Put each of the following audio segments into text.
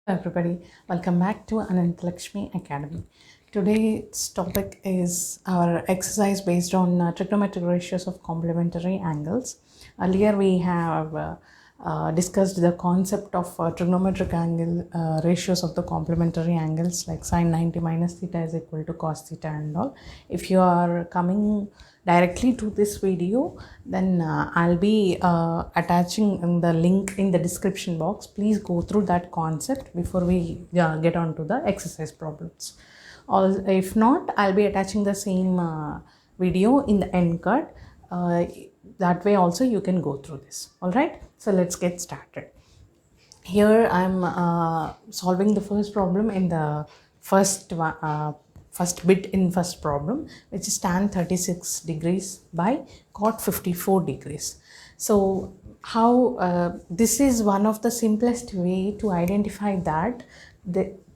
Hello everybody, welcome back to Anant Lakshmi Academy. Today's topic is our exercise based on trigonometric ratios of complementary angles. Earlier we have discussed the concept of trigonometric angle ratios of the complementary angles like sine 90 minus theta is equal to cos theta and all. If you are coming directly to this video, then I'll be attaching the link in the description box. Please go through that concept before we get on to the exercise problems. Or if not, I'll be attaching the same video in the end card. That way also you can go through this. All right, so let's get started. Here I'm solving the first problem in the first bit in first problem, which is tan 36 degrees by cot 54 degrees. So how this is one of the simplest way to identify that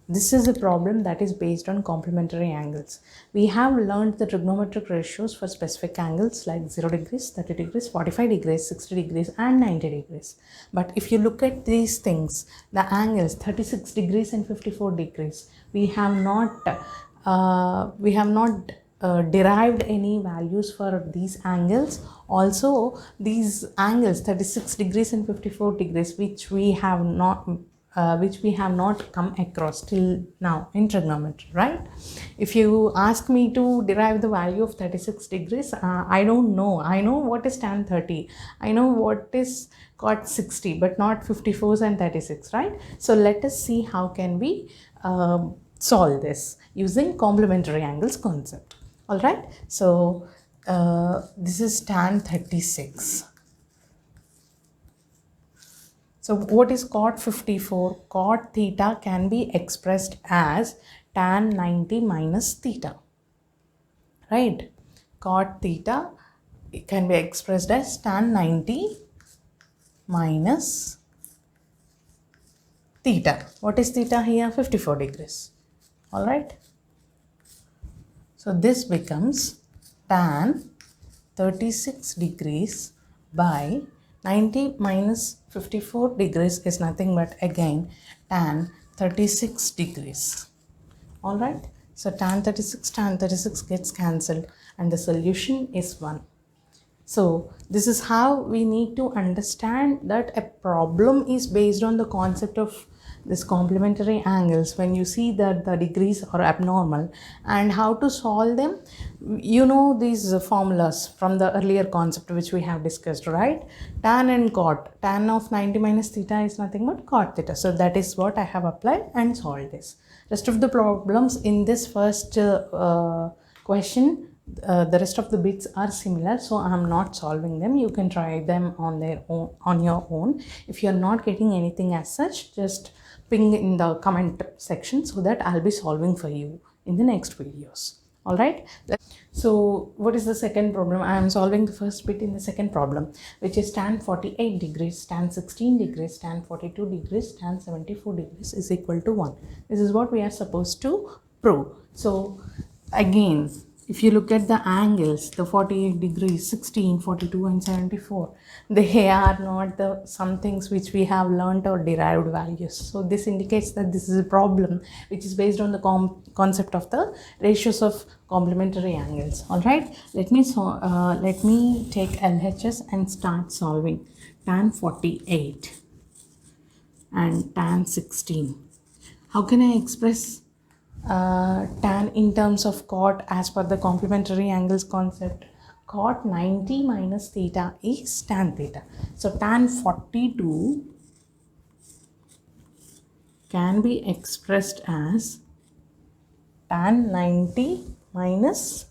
this is a problem that is based on complementary angles. We have learned the trigonometric ratios for specific angles like 0 degrees, 30 degrees, 45 degrees, 60 degrees and 90 degrees. But if you look at these things, the angles 36 degrees and 54 degrees, we have not derived any values for these angles. Also, these angles 36 degrees and 54 degrees, which we have not come across till now in trigonometry, right? If you ask me to derive the value of 36 degrees, I don't know. I know what is tan 30. I know what is cot 60, but not 54s and 36, right? So let us see how can we solve this using complementary angles concept. All right. So this is tan 36. So what is cot 54? Cot theta can be expressed as tan 90 minus theta, right? Cot theta can be expressed as tan 90 minus theta. What is theta here? 54 degrees. All right. So this becomes tan 36 degrees by 90 minus 54 degrees is nothing but again tan 36 degrees. All right. So tan 36 gets cancelled and the solution is 1. So this is how we need to understand that a problem is based on the concept of this complementary angles. When you see that the degrees are abnormal and how to solve them, you know these formulas from the earlier concept which we have discussed, right? Tan and cot. Tan of 90 minus theta is nothing but cot theta. So that is what I have applied and solved this. Rest of the problems in this first question, the rest of the bits are similar, so I am not solving them. You can try them on your own. If you are not getting anything as such, just ping in the comment section so that I'll be solving for you in the next videos. All right. So what is the second problem? I am solving the first bit in the second problem, which is tan 48 degrees, tan 16 degrees, tan 42 degrees, tan 74 degrees is equal to 1. This is what we are supposed to prove. So again, if you look at the angles, the 48 degrees, 16, 42 and 74, they are not the some things which we have learnt or derived values. So this indicates that this is a problem which is based on the concept of the ratios of complementary angles. All right, let me take LHS and start solving. Tan 48 and tan 16. How can I express tan in terms of cot as per the complementary angles concept? Cot 90 minus theta is tan theta. So tan 42 can be expressed as tan 90 minus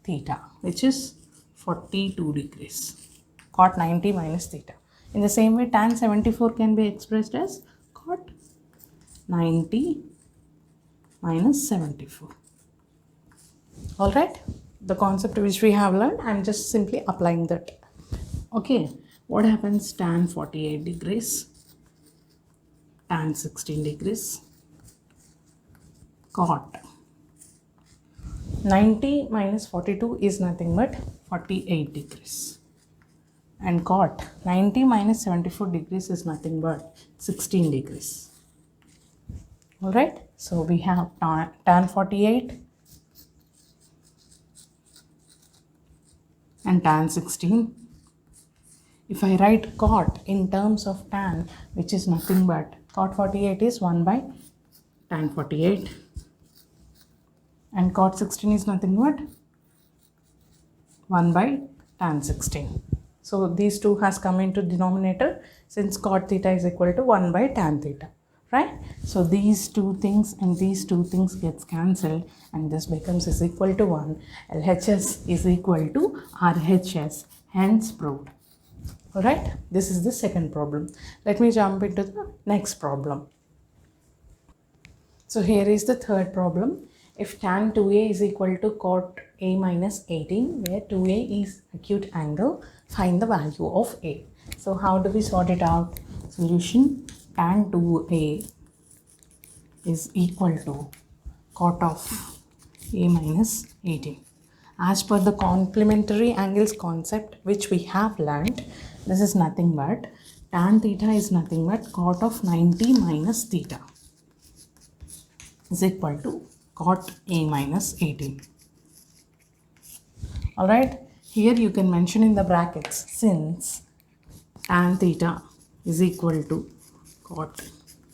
theta, which is 42 degrees. Cot 90 minus theta. In the same way, tan 74 can be expressed as cot 90 minus 74. All right, the concept which we have learned, I'm just simply applying that. Okay, what happens? Tan 48 degrees, tan 16 degrees, cot 90 minus 42 is nothing but 48 degrees, and cot 90 minus 74 degrees is nothing but 16 degrees. All right, so we have tan 48 and tan 16. If I write cot in terms of tan, which is nothing but cot 48 is 1 by tan 48 and cot 16 is nothing but 1 by tan 16. So these two has come into denominator since cot theta is equal to 1 by tan theta, right? So these two things and these two things gets cancelled and this becomes is equal to 1. LHS is equal to RHS, hence proved. Alright, this is the second problem. Let me jump into the next problem. So here is the third problem. If tan 2a is equal to cot a minus 18, where 2a is acute angle, find the value of a. So how do we sort it out? Solution: tan 2a is equal to cot of a minus 18. As per the complementary angles concept which we have learnt, this is nothing but tan theta is nothing but cot of 90 minus theta is equal to cot a minus 18. Alright, here you can mention in the brackets since tan theta is equal to cot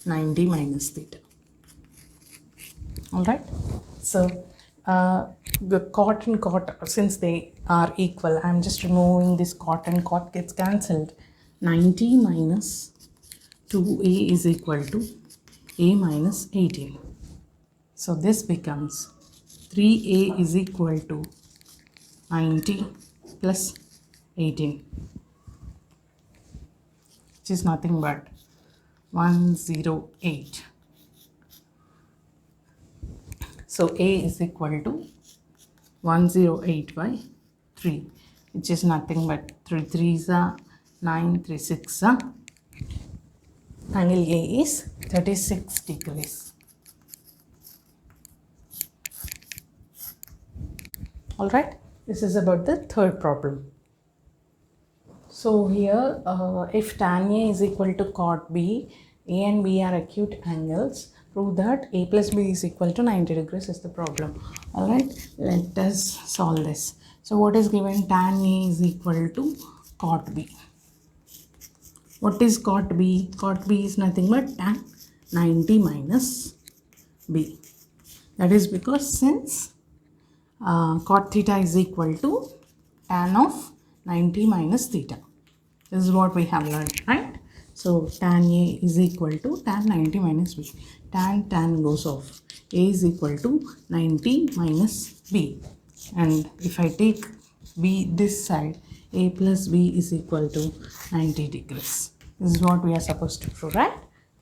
90 minus theta. Alright, so the cot and cot, since they are equal, I am just removing this cot and cot gets cancelled. 90 minus 2a is equal to a minus 18. So this becomes 3a is equal to 90 plus 18, which is nothing but 108. So a is equal to 108 by 3, which is nothing but 3 3s are 9, 3 6 are. Angle A is 36 degrees. Alright, this is about the third problem. So here, if tan A is equal to cot B, A and B are acute angles, prove that A plus B is equal to 90 degrees is the problem. Alright, let us solve this. So what is given? Tan A is equal to cot B. What is cot B? Cot B is nothing but tan 90 minus B. That is because since cot theta is equal to tan of 90 minus theta. This is what we have learned, right? So tan A is equal to tan 90 minus B. Tan goes off. A is equal to 90 minus B. And if I take B this side, A plus B is equal to 90 degrees. This is what we are supposed to prove, right?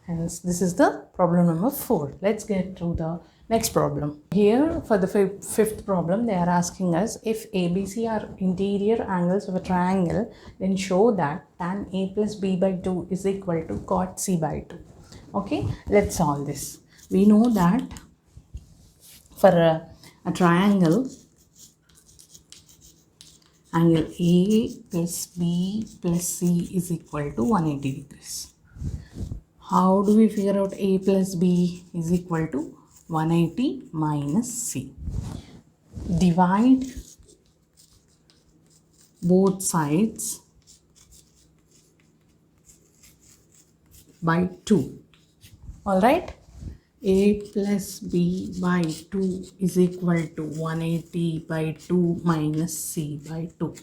Hence, this is the problem number 4. Let's get to the next problem. Here, for the fifth problem, they are asking us if ABC are interior angles of a triangle, then show that tan A plus B by 2 is equal to cot C by 2. Okay, let's solve this. We know that for a triangle, angle A plus B plus C is equal to 180 degrees. How do we figure out A plus B is equal to 180 minus C? Divide both sides by 2. Alright? A plus B by 2 is equal to 180 by 2 minus C by 2.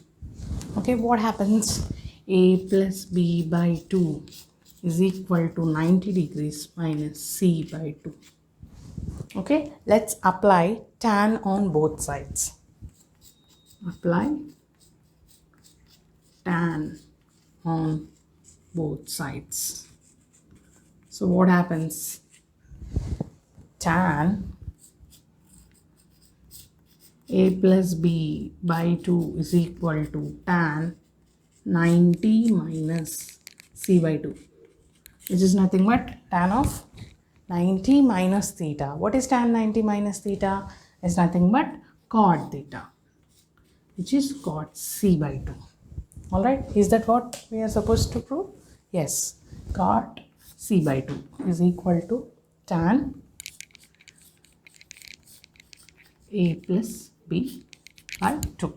Okay, what happens? A plus B by 2 is equal to 90 degrees minus C by 2. Okay, let's apply tan on both sides. Apply tan on both sides. So what happens? Tan A plus B by 2 is equal to tan 90 minus C by 2, which is nothing but tan of 90 minus theta. What is tan 90 minus theta? Is nothing but cot theta, which is cot C by 2. Alright, is that what we are supposed to prove? Yes, cot C by 2 is equal to tan a plus b by 2.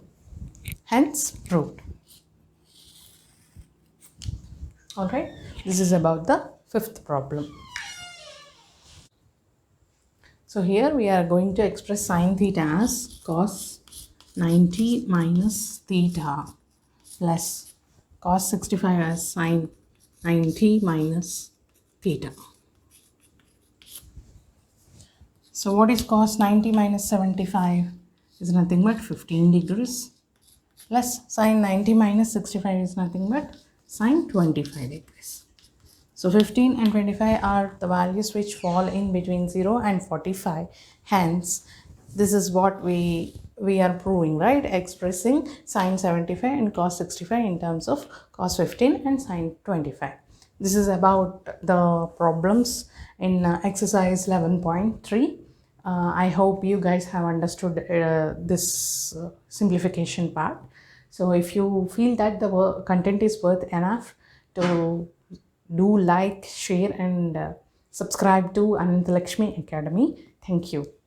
Hence proved. Alright, this is about the fifth problem. So here we are going to express sine theta as cos 90 minus theta plus cos 65 as sine 90 minus theta. So what is cos 90 minus 75? Is nothing but 15 degrees plus sine 90 minus 65 is nothing but sine 25 degrees. So 15 and 25 are the values which fall in between 0 and 45. Hence, this is what we are proving, right? Expressing sine 75 and cos 65 in terms of cos 15 and sine 25. This is about the problems in exercise 11.3. I hope you guys have understood this simplification part. So if you feel that the content is worth enough to do like, share and subscribe to Ananthalakshmi Academy. Thank you.